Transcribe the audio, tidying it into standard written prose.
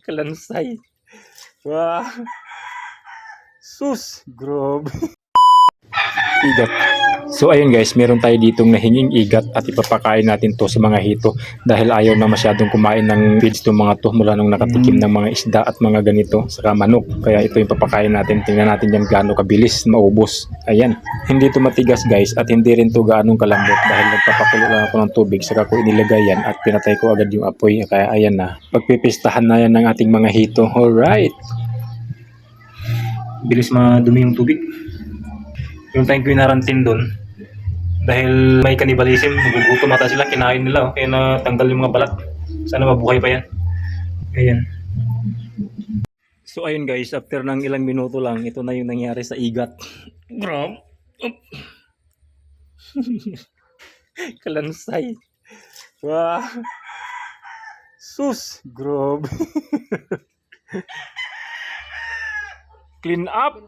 Kalansay. Wah. Sus. Grob. Igat. So ayun guys, meron tayo ditong nahinging igat at ipapakain natin to sa mga hito dahil ayaw na masyadong kumain ng feeds ng mga to mula nung nakatikim ng mga isda at mga ganito saka manok. Kaya ito yung papakain natin. Tingnan natin yan gaano kabilis maubos. Ayan. Hindi to matigas guys at hindi rin to gaanong kalambot dahil nagpapakulo lang ako ng tubig saka ko inilagay yan at pinatay ko agad yung apoy. Kaya ayan na. Pagpipistahan na yan ng ating mga hito. Alright. Bilis madumi yung tubig. Yung time ko inarantin doon dahil may cannibalism, nagugutom ata sila, kinain nila, kaya natanggal yung mga balat. Sana mabuhay pa yan. Ayan. So ayun guys, after ng ilang minuto lang, ito na yung nangyari sa igat. Grab. Kalansay. Wah. Sus. Grab. Clean up.